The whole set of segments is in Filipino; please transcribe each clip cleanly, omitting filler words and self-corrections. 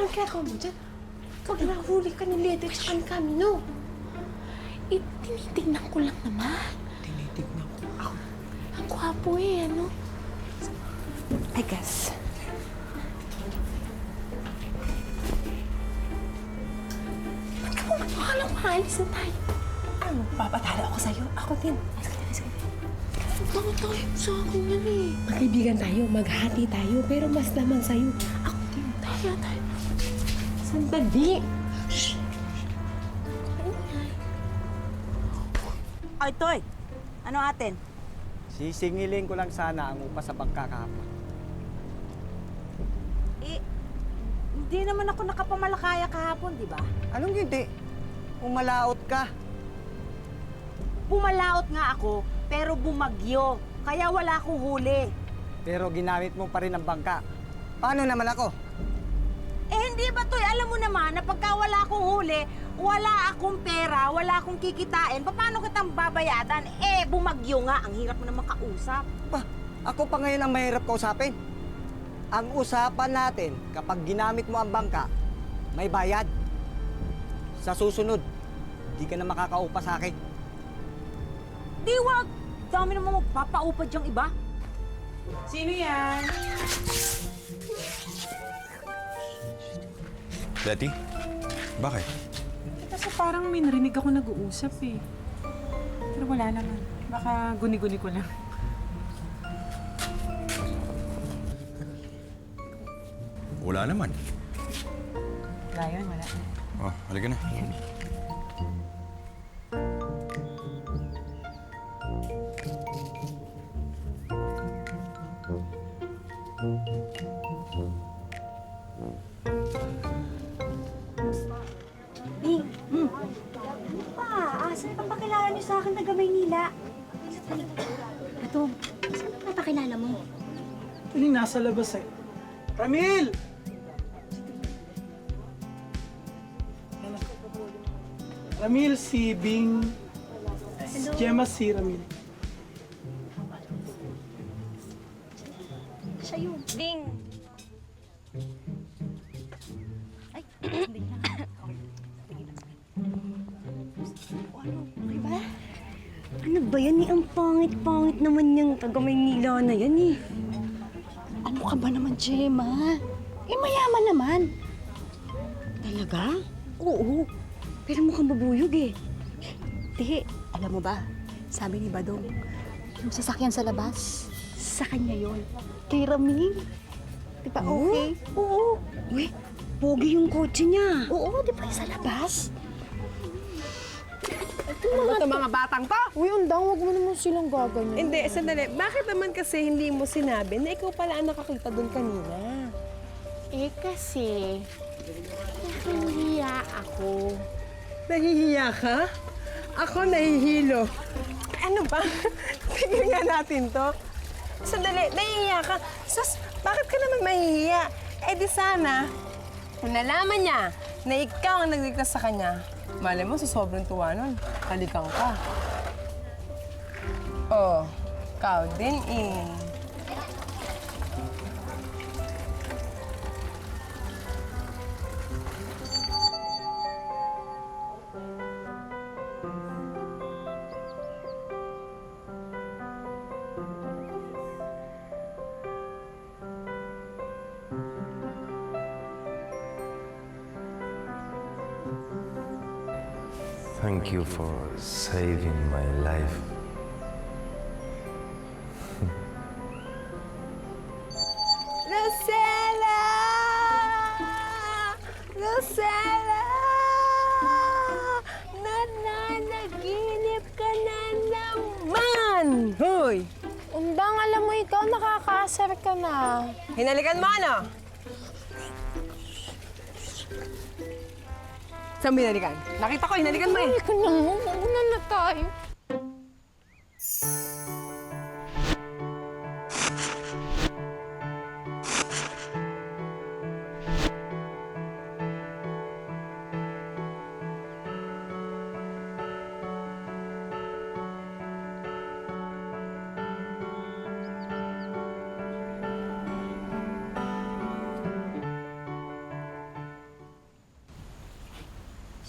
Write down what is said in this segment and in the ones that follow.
Anong ginagawa mo dyan? Pag nahuli ka ni Lede at ni Camino. Tinitignan ko lang naman. Tinitignan ko ako. Ang gwapo ano? I guess. Ba't ka mo makalang maalis na tayo? Ano, papatalo ako sa'yo? Ako din. Bakit tayo sa akin yan Magkaibigan tayo, maghati tayo, pero mas naman sa'yo. Ako din. Tayo. Sandali. Shhh. Ay, Toy! Ano atin? Sisingilin ko lang sana ang upa sa bangka kahapon. Eh, hindi naman ako nakapamalakaya kahapon, di ba? Anong hindi? Umalaot ka. Pumalaot nga ako, pero bumagyo. Kaya wala akong huli. Pero ginamit mo pa rin ang bangka. Paano naman ako? Eh, hindi ba, Toy? Alam mo naman na pagka wala akong huli, wala akong pera, wala akong kikitain, paano kitang babayadan? Eh, bumagyo nga. Ang hirap mo naman kausap. Pa, ako pa ngayon ang mahirap kausapin. Ang usapan natin, kapag ginamit mo ang bangka, may bayad. Sa susunod, di ka na makakaupa sa akin. Di wag! Dami naman magpapaupad yung iba. Sino yan? Betty? Bakit? Kasi parang may narinig ako nag-uusap eh. Pero wala naman. Baka guni-guni ko lang. Wala naman. Wala yun, wala. Oh, halika na. Bing, saan papakilala niyo sa akin taga Maynila? Ito, saan papakilala mo? Ito yung nasa labas eh. Ramil! Ramil, si Bing. Si Gemma, si Ramil. Siya yun. Ding! Ay, hindi na. Okay ba? Ano ba yan eh? Ang pangit-pangit naman yung taga Maynila na yan eh. Ano ka ba naman, Gemma? Eh, mayaman naman. Talaga? Oo. Pero mukhang babuyog eh. Te, alam mo ba? Sabi ni Badong, yung sasakyan sa labas, sa kanya yun. Kay Ramil. Di ba okay? Oo. Uy, pogi yung kotse niya. Oo, di ba sa labas? Ito mga batang to? Uy, undang, huwag mo naman silang gaganyan. Hindi, sandali. Bakit naman kasi hindi mo sinabi na ikaw pala ang nakakita doon kanina? Eh, kasi... nahihiya ako. Nahihiya ka? Ako nahihilo. Ano ba? Tignan nga natin to. Sandali, nahihiya ka? Sus, bakit ka naman mahihiya? Eh di sana, kung nalaman niya na ikaw ang nagligtas sa kanya, malay mo sa sobrang tuwa nun, halikan ka. Oh, ikaw din eh. Thank you for saving my life. Rosella! Rosella! Nananaginip ka na naman! Hoy! Undang, alam mo ikaw, nakakaasar ka na. Hinalikan mo ano? Saan mo hinalikan? Nakita ko, hinalikan mo eh. Ay, ka na mo. Mauna na tayo.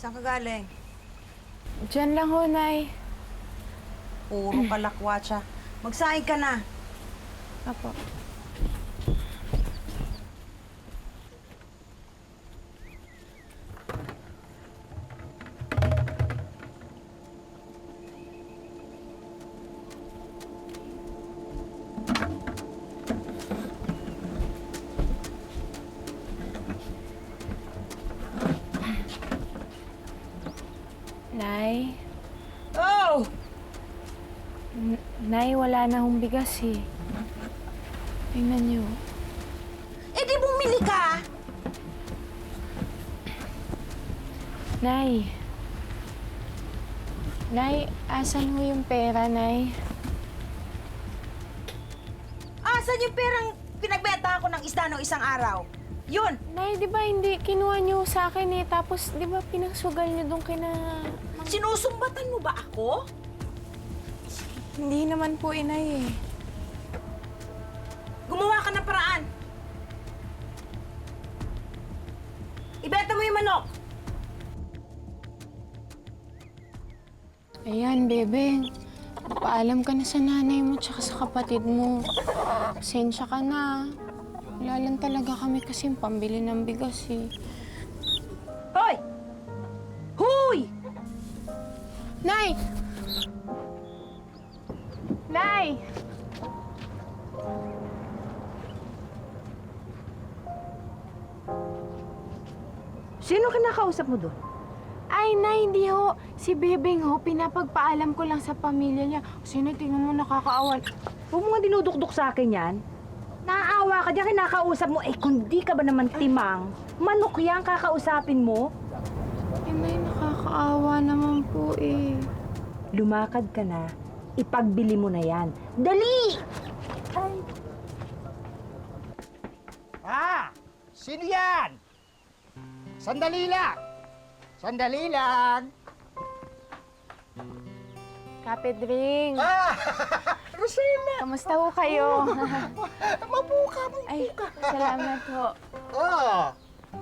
Saan ka galing? Diyan lang ho, Nay. Puro kalakwatsa. Magsaing ka na. Apo. Nay? Oh! Nay, wala na hong bigas eh. Tingnan niyo. Eh di bumili ka! Nay. Nay, asan ho yung pera, Nay? Asan yung perang pinagbenta ko ng isda noong isang araw? Yun! Nay, di ba hindi kinuha niyo sa akin eh. Tapos, di ba pinagsugal niyo doon kina... Sinusumbatan mo ba ako? Hindi naman po, Inay eh. Gumawa ka ng paraan. Ibenta mo yung manok. Ayan, bebe. Paalam ka na sa nanay mo tsaka sa kapatid mo. Pasensya ka na. Wala lang talaga kami kasing pambili ng bigas eh. Hoy! Huy! Nay! Nay! Sino kinakausap mo doon? Ay, Nay, hindi ho. Si Bebeng ho, pinapagpaalam ko lang sa pamilya niya. Sino, tingnan mo, nakakaawan. Huwag mo nga dinudukduk sa akin yan. Naaawa ka diyan, kinakausap mo. Eh, kung di ka ba naman timang, manok yan kakausapin mo. Eh, Nay, nakakaawa naman po eh. Lumakad ka na, ipagbili mo na yan. Dali! Sino yan? Sandali lang! Sandali lang! Kapedring, Rosina! kamusta ho kayo? Mabuka, Ay, salamat ho.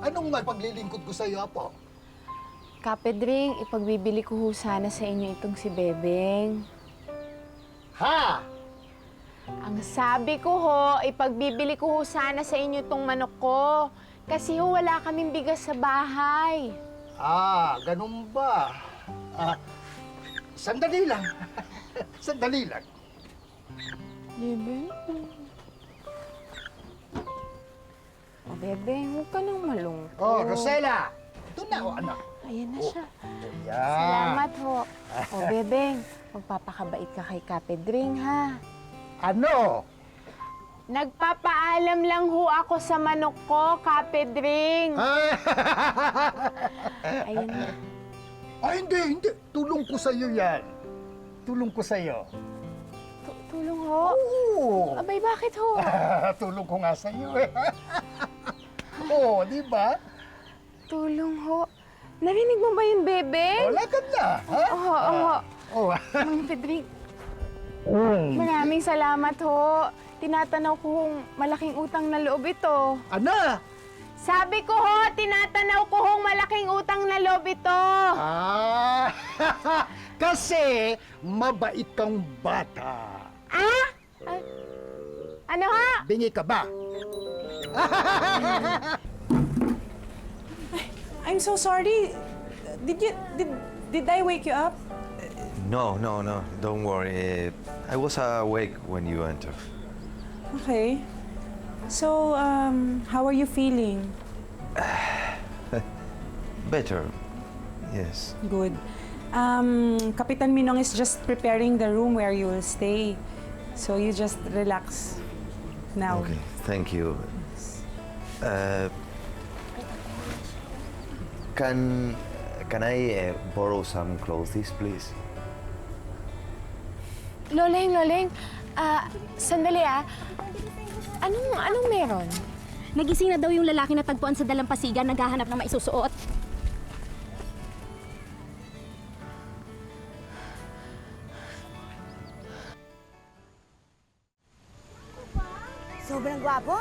Anong may paglilingkod ko sa iyo, Apo? Kapedring, ipagbibili ko ho sana sa inyo itong si Bebeng. Ha? Ang sabi ko ho, ipagbibili ko ho sana sa inyo itong manok ko. Kasi ho, wala kaming bigas sa bahay. Ganun ba? Sandali lang. Sandali lang. Bebeng? O, Bebeng, huwag ka nang malungkot. Oh, Rosela! Doon na, anak. Ayan na siya. Yan. Salamat ho. O, Bebeng, magpapakabait ka kay Kapedring, ha? Ano? Nagpapaalam lang ho ako sa manok ko, Kapedring. Ayun na. Hindi. Tulong ko sa iyo yan. Tulong ko sa iyo. Tulong ho? Oo. Abay, bakit ho? Tulong ko nga sa iyo eh. Oo, di ba? Tulong ho? Narinig mo ba yun, Bebe? Lagad na, ha? Oo. Oo. Mang Pedring, maraming salamat ho. Tinatanaw ko kung malaking utang na loob ito. Ano? Sabi ko ho, tinatanaw ko hong malaking utang na loob ito. Kasi mabait kang bata. Ah? Ano ha? Bingi ka ba? I'm so sorry. Did I wake you up? No. Don't worry. I was awake when you entered. Okay. So, how are you feeling? Better. Yes. Good. Kapitan Minong is just preparing the room where you will stay. So you just relax now. Okay. Thank you. Can I borrow some clothes, please? Loleng. Sandali Anong meron? Nagising na daw yung lalaki na tagpuan sa dalampasigan, naghahanap ng maisusuot. Sobrang gwapo?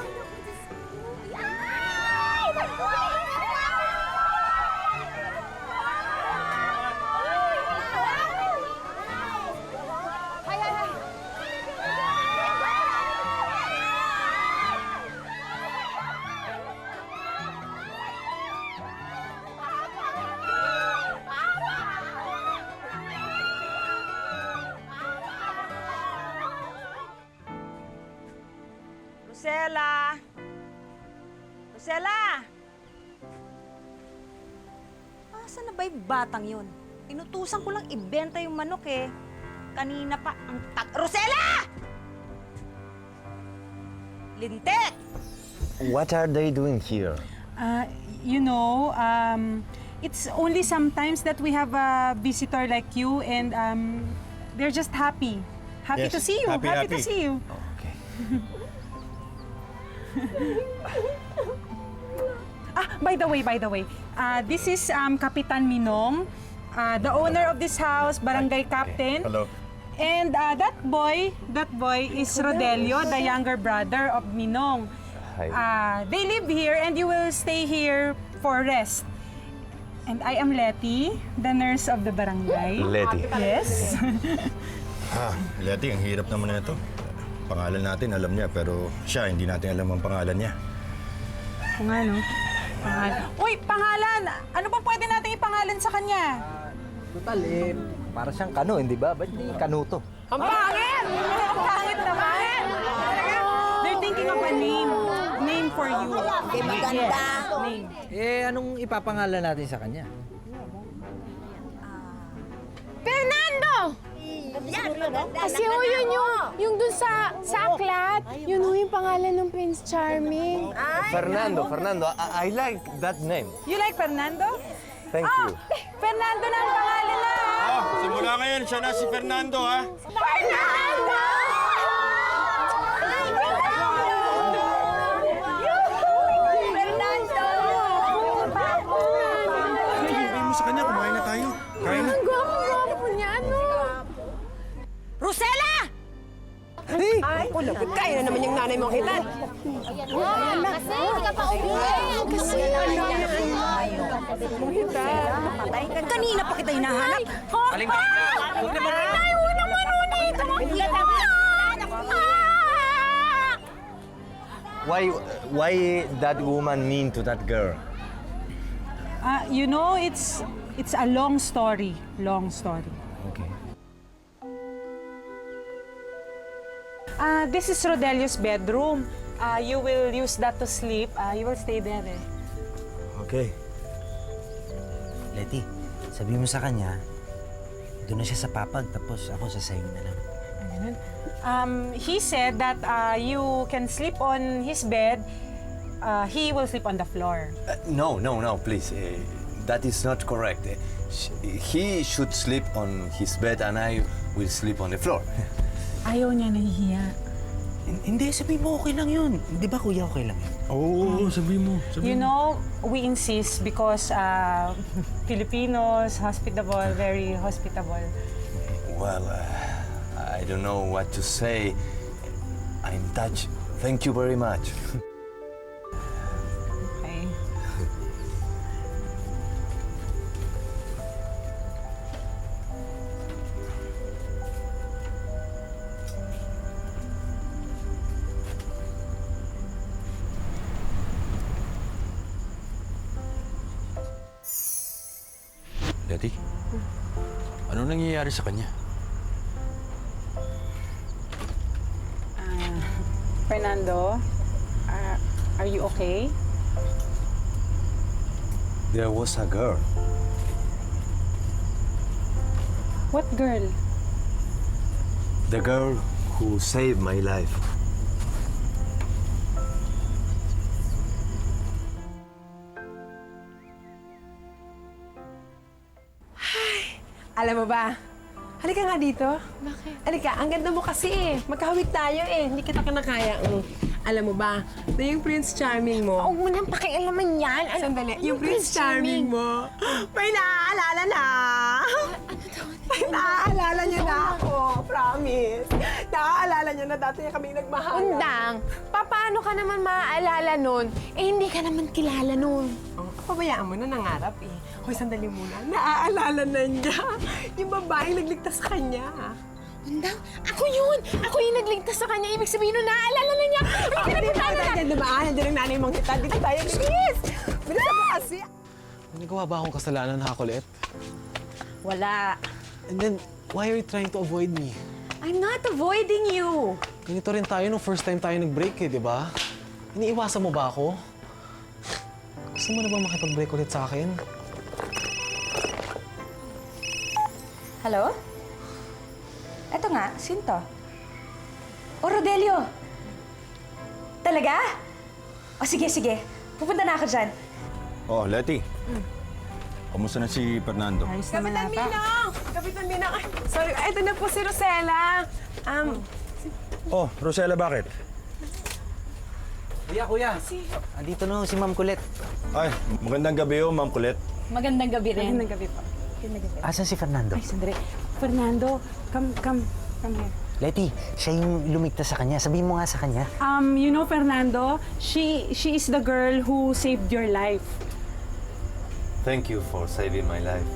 Rosella! Rosella! Asan na ba yung batang yun? Inutusan ko lang ibenta yung manok eh. Kanina pa ang Rosella! Lintek! What are they doing here? You know, it's only sometimes that we have a visitor like you and they're just happy. Happy Yes, to see you. happy, to happy. see you. Okay. By the way, this is Kapitan Minong, the owner of this house, barangay captain. Hello. And that boy is Rodelio, the younger brother of Minong. Hi. They live here and you will stay here for rest. And I am Letty, the nurse of the barangay. Letty. Yes. Leti, ang hirap naman na ito. Pangalan natin, alam niya, pero siya, hindi natin alam ang pangalan niya. Kung ano? Pangalan. Uy, pangalan! Ano ba pwede natin ipangalan sa kanya? Total, para siyang kano, hindi ba? Ba't di kanuto? Ang pangit! Ang pangit naman! They're thinking of a name. Name for you. Yes, name. Anong ipapangalan natin sa kanya? Fernando! Kasi yun yung dun sa aklat. Yun yung pangalan ng Prince Charming. Fernando. I like that name. You like Fernando? Thank you. Fernando na ang pangalan na! Simula ngayon, siya na si Fernando, ha? Fernando! Sabihin mo sa kanya, kumain na tayo. Kain na. Ang gwapo niya, ano? Rosella! Ay, kaya na naman yung nanay mong hitan. Kasi hindi ka pa umuwi. Kasi Kanina pa kita hinahanap. Aling ba? Huwag naman na. ay, unang manunit. Why that woman mean to that girl? You know, it's a long story. Long story. Okay. This is Rodelio's bedroom. You will use that to sleep. You will stay there eh. Okay. Letty, sabi mo sa kanya, doon na siya sa papag, tapos ako sa sayo na lang. Ganun. He said that you can sleep on his bed. He will sleep on the floor. No, please. That is not correct. He should sleep on his bed and I will sleep on the floor. Ayaw niya, nahihiya. Hindi, sabi mo okay lang yun. Di ba kuya okay lang yun? Oo, sabihin mo. You know, we insist because Filipinos, hospitable, very hospitable. Well, I don't know what to say. I'm touched. Thank you very much. Okay. Leti, ano nangyayari sa kanya? Fernando, are you okay? There was a girl. What girl? The girl who saved my life. Alam mo ba? Halika nga dito. Bakit? Halika, ang ganda mo kasi eh. Magkahawig tayo eh. Hindi kita kinakaya. Alam mo ba, ito yung Prince Charming mo. Huwag mo nang pakialaman yan. Sandali, yung Prince Charming mo, may naaalala na. May naaalala niya na ako, promise. Naaalala niya na dati niya kami nagmahal. Undang, paano ka naman maaalala nun? Eh, hindi ka naman kilala nun. Pabayaan mo na nangarap eh. Hoy, sandali muna. Naaalala na niya. Yung babaeng nagligtas sa kanya. Undang, ako yun! Ako yung nagligtas sa kanya. Ibig sabihin nun, naaalala na niya. Ay, Dito tayo dyan, diba? Nandiyan ang nanay mong kita. Dito tayo, bilis! Bilis mo kasi. Nagawa ba akong kasalanan, ha, Colette? Wala. And then, why are you trying to avoid me? I'm not avoiding you. Ganito rin tayo nung first time tayo nag-break eh, di ba? Iniiwasan mo ba ako? Gusto mo na ba makipag-break ulit sa akin? Hello? Eto nga, sinto? O, Rodelio! Talaga? O, sige, sige. Pupunta na ako dyan. Oh, Letty. Kamusta na si Fernando? Ayos naman Kapitan ata. Minong! Kapitan Minong! Ay, sorry, ito na po si Rosella. Oh, Rosella, bakit? Kuya. Andito na si Ma'am Colette. Ay, magandang gabi Ma'am Colette. Magandang gabi rin. Magandang gabi po. Asan si Fernando? Ay, sandali. Fernando, come here. Letty, siya yung lumigtas sa kanya. Sabihin mo nga sa kanya. You know, Fernando, she is the girl who saved your life. Thank you for saving my life.